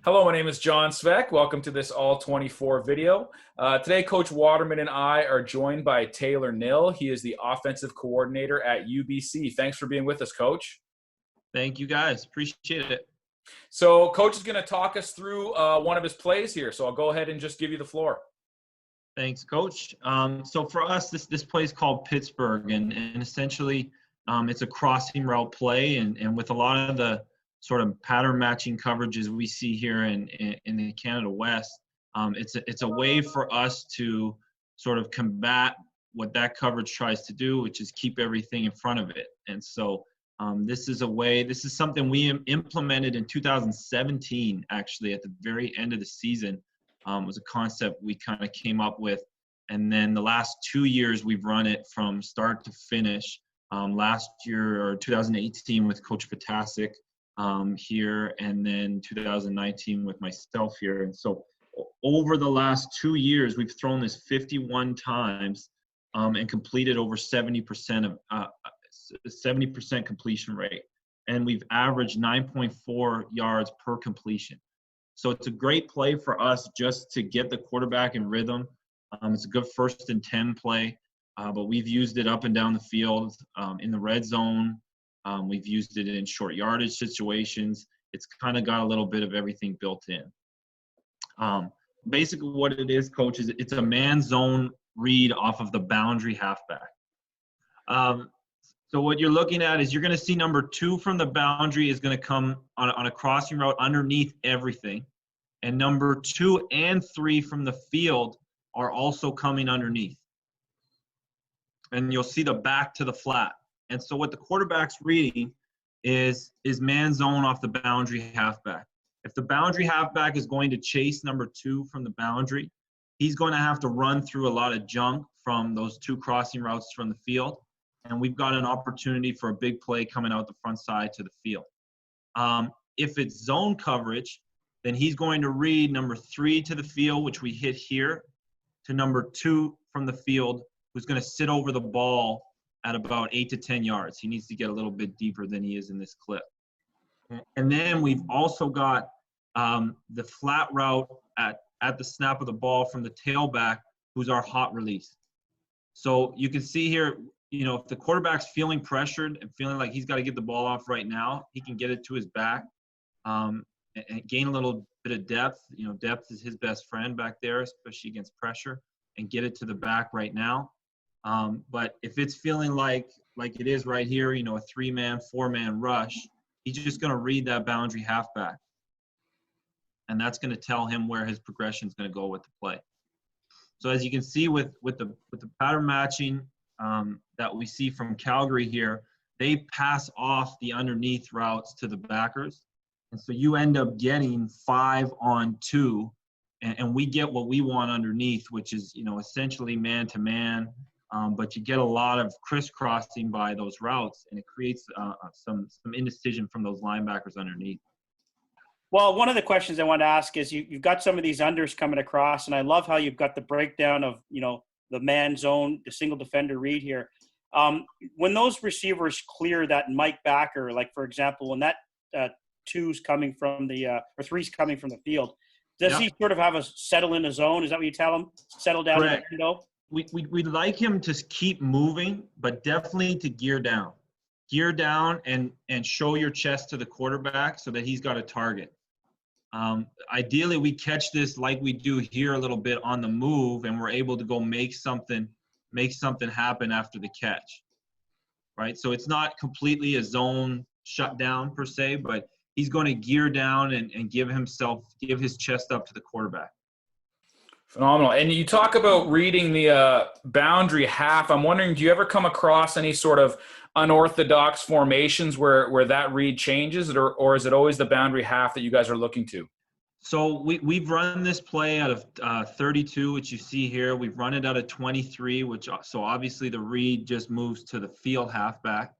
Hello, my name is John Sveck. Welcome to this All 24 video. Today, Coach Waterman and I are joined by Taylor Nill. He is the offensive coordinator at UBC. Thanks for being with us, Coach. Thank you, guys. Appreciate it. So, Coach is going to talk us through one of his plays here. So, I'll go ahead and just give you the floor. Thanks, Coach. So for us, this play is called Pittsburgh, and essentially it's a crossing route play, and with a lot of the sort of pattern matching coverages we see here in the Canada West, it's a way for us to sort of combat what that coverage tries to do, which is keep everything in front of it. And so this is something we implemented in 2017, actually, at the very end of the season. Was a concept we kind of came up with, and then the last 2 years we've run it from start to finish. Last year, or 2018, with Coach Potasic here, and then 2019 with myself here. And so over the last 2 years, we've thrown this 51 times and completed over 70% 70% completion rate, and we've averaged 9.4 yards per completion. So it's a great play for us just to get the quarterback in rhythm. It's a good 1st and 10 play, but we've used it up and down the field in the red zone. We've used it in short yardage situations. It's kind of got a little bit of everything built in. Basically what it is, Coach, is it's a man zone read off of the boundary halfback. So what you're looking at is you're going to see number 2 from the boundary is going to come on a crossing route underneath everything. And number 2 and 3 from the field are also coming underneath. And you'll see the back to the flat. And so what the quarterback's reading is man zone off the boundary halfback. If the boundary halfback is going to chase number 2 from the boundary, he's going to have to run through a lot of junk from those 2 crossing routes from the field. And we've got an opportunity for a big play coming out the front side to the field. If it's zone coverage, then he's going to read number 3 to the field, which we hit here, to number 2 from the field, who's going to sit over the ball at about 8 to 10 yards. He needs to get a little bit deeper than he is in this clip. And then we've also got the flat route at the snap of the ball from the tailback, who's our hot release. So you can see here, you know, if the quarterback's feeling pressured and feeling like he's got to get the ball off right now, he can get it to his back and gain a little bit of depth. You know, depth is his best friend back there, especially against pressure, and get it to the back right now. But if it's feeling like it is right here, you know, a 3-man, 4-man rush, he's just going to read that boundary halfback. And that's going to tell him where his progression is going to go with the play. So as you can see with the pattern matching that we see from Calgary here, they pass off the underneath routes to the backers. And so you end up getting 5 on 2, and we get what we want underneath, which is, you know, essentially man-to-man, but you get a lot of crisscrossing by those routes, and it creates some indecision from those linebackers underneath. Well, one of the questions I want to ask is you've got some of these unders coming across, and I love how you've got the breakdown of, you know, the man zone, the single defender read here. When those receivers clear that Mike backer, like for example, when that 2's coming from the or 3's coming from the field, does he sort of have a settle in a zone? Is that what you tell him? Settle down in the window? We'd like him to keep moving, but definitely to gear down. Gear down and show your chest to the quarterback so that he's got a target. Ideally, we catch this like we do here a little bit on the move, and we're able to go make something happen after the catch, right? So it's not completely a zone shutdown per se, but he's going to gear down and give his chest up to the quarterback. Phenomenal. And you talk about reading the boundary half. I'm wondering, do you ever come across any sort of unorthodox formations where that read changes, or is it always the boundary half that you guys are looking to? So we've run this play out of 32, which you see here. We've run it out of 23, so obviously the read just moves to the field halfback.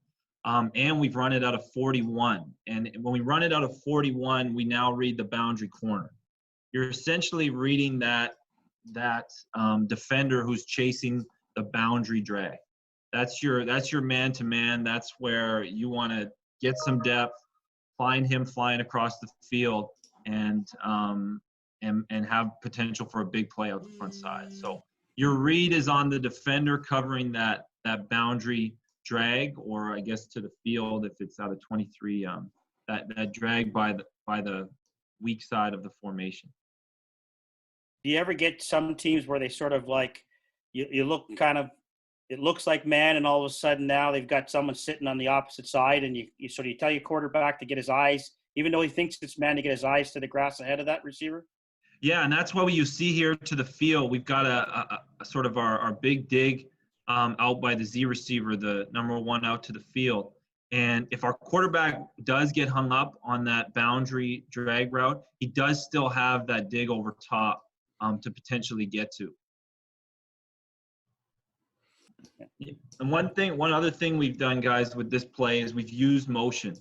And we've run it out of 41. And when we run it out of 41, we now read the boundary corner. You're essentially reading that defender who's chasing the boundary drag. That's your man-to-man. That's where you want to get some depth, find him flying across the field, and have potential for a big play out the front side. So your read is on the defender covering that boundary drag, or I guess to the field if it's out of 23, that drag by the weak side of the formation. Do you ever get some teams where they sort of like you look kind of, it looks like man, and all of a sudden now they've got someone sitting on the opposite side, and you tell your quarterback to get his eyes, even though he thinks it's man, to get his eyes to the grass ahead of that receiver? Yeah, and that's what you see here to the field. We've got a sort of our big dig out by the Z receiver, the number one out to the field. And if our quarterback does get hung up on that boundary drag route, he does still have that dig over top to potentially get to. And one other thing we've done, guys, with this play is we've used motion,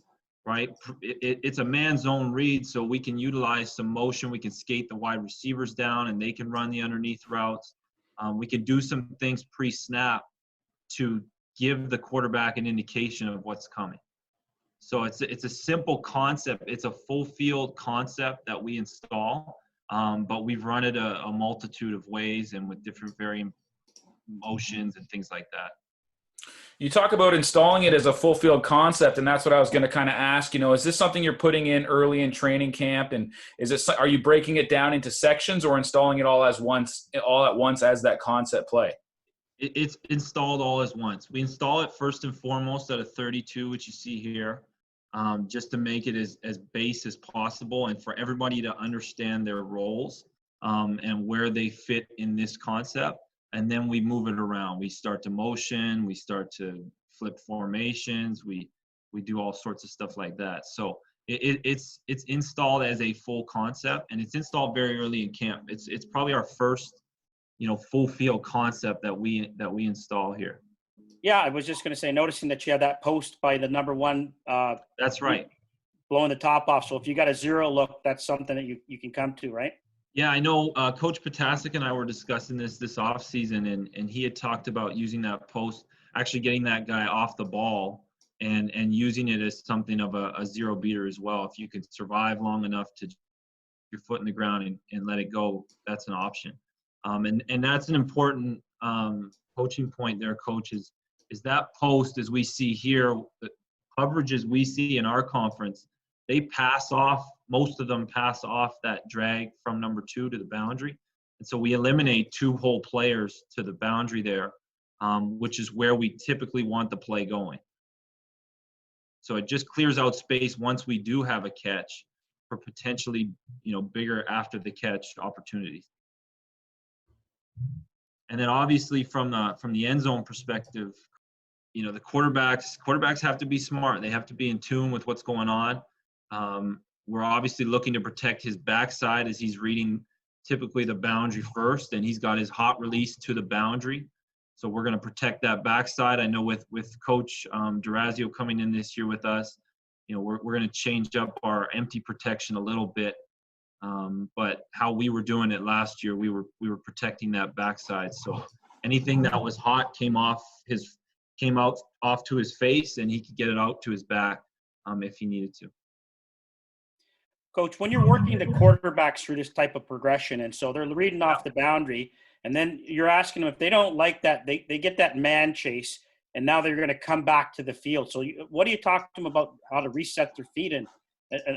right? It's a man zone read, so we can utilize some motion. We can skate the wide receivers down, and they can run the underneath routes. We can do some things pre-snap to give the quarterback an indication of what's coming. So it's a simple concept. It's a full field concept that we install, but we've run it a multitude of ways and with different varying motions and things like that. You talk about installing it as a full field concept, and that's what I was going to kind of ask. Is this something you're putting in early in training camp, and are you breaking it down into sections or installing it all at once as that concept play? It's installed all as once. We install it first and foremost at a 32, which you see here, just to make it as base as possible and for everybody to understand their roles and where they fit in this concept. And then we move it around. We start to motion. We start to flip formations. We do all sorts of stuff like that. So it's installed as a full concept, and it's installed very early in camp. It's probably our first, full field concept that we install here. Yeah, I was just going to say, noticing that you had that post by the number one. That's right. Blowing the top off. So if you got a zero look, that's something that you can come to, right? Yeah, I know Coach Potasic and I were discussing this offseason, and he had talked about using that post, actually getting that guy off the ball and using it as something of a zero beater as well. If you could survive long enough to your foot in the ground and let it go, that's an option. And that's an important coaching point there, Coach, is that post, as we see here, the coverages we see in our conference, they pass off, most of them pass off that drag from number 2 to the boundary. And so we eliminate 2 whole players to the boundary there, which is where we typically want the play going. So it just clears out space once we do have a catch for potentially, bigger after the catch opportunities. And then obviously from the end zone perspective, the quarterbacks have to be smart. They have to be in tune with what's going on. We're obviously looking to protect his backside as he's reading typically the boundary first, and he's got his hot release to the boundary. So we're going to protect that backside. I know with Coach Durazio coming in this year with us, we're going to change up our empty protection a little bit. But how we were doing it last year, we were protecting that backside. So anything that was hot came out off to his face, and he could get it out to his back if he needed to. Coach, when you're working the quarterbacks through this type of progression, and so they're reading off the boundary, and then you're asking them if they don't like that, they get that man chase, and now they're going to come back to the field. So what do you talk to them about how to reset their feet? And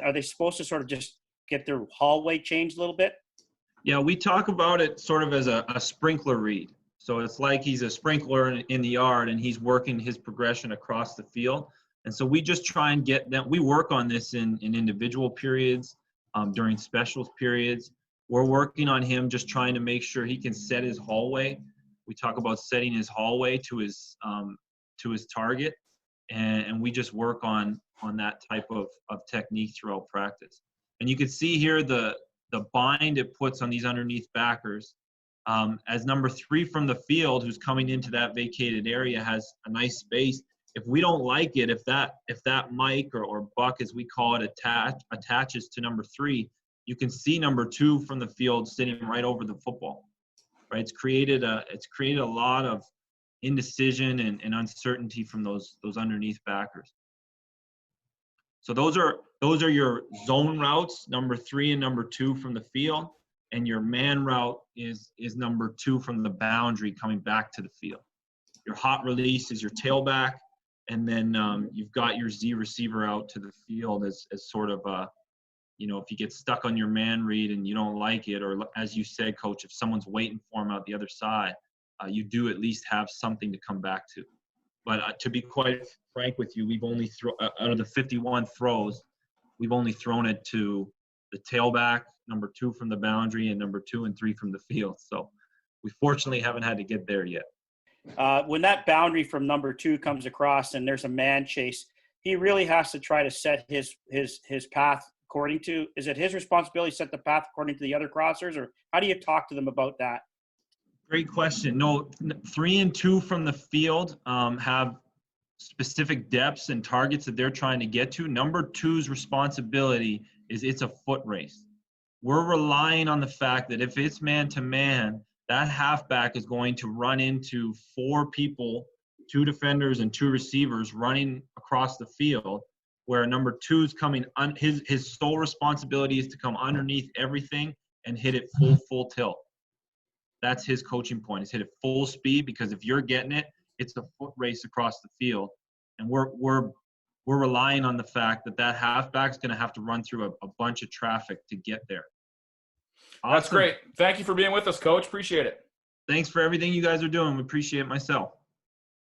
are they supposed to sort of just get their hallway changed a little bit? Yeah, we talk about it sort of as a sprinkler read. So it's like he's a sprinkler in the yard, and he's working his progression across the field. And so we just try and get them. We work on this in individual periods, during specials periods. We're working on him just trying to make sure he can set his hallway. We talk about setting his hallway to his target, and we just work on that type of technique throughout practice. And you can see here the bind it puts on these underneath backers. As number 3 from the field, who's coming into that vacated area, has a nice space. If we don't like it, if that Mike or Buck, as we call it, attaches to number 3, you can see number 2 from the field sitting right over the football. Right? It's created a lot of indecision and uncertainty from those underneath backers. So those are your zone routes, number 3 and number 2 from the field, and your man route is number 2 from the boundary coming back to the field. Your hot release is your tailback, and then you've got your Z receiver out to the field as sort of a, if you get stuck on your man read and you don't like it, or as you said, Coach, if someone's waiting for him out the other side, you do at least have something to come back to. But to be quite frank with you, we've only out of the 51 throws, we've only thrown it to the tailback, number 2 from the boundary, and number 2 and 3 from the field. So we fortunately haven't had to get there yet. When that boundary from number 2 comes across and there's a man chase, he really has to try to set his path according to. Is it his responsibility to set the path according to the other crossers, or how do you talk to them about that? Great question. No, 3 and 2 from the field have specific depths and targets that they're trying to get to. Number 2's responsibility is it's a foot race. We're relying on the fact that if it's man-to-man, that halfback is going to run into 4 people, 2 defenders and 2 receivers running across the field, where number 2's coming his sole responsibility is to come underneath everything and hit it full tilt. That's his coaching point, is hit it full speed, because if you're getting it, it's a foot race across the field. And we're relying on the fact that halfback's going to have to run through a bunch of traffic to get there. Awesome. That's great. Thank you for being with us, Coach. Appreciate it. Thanks for everything you guys are doing. We appreciate it myself.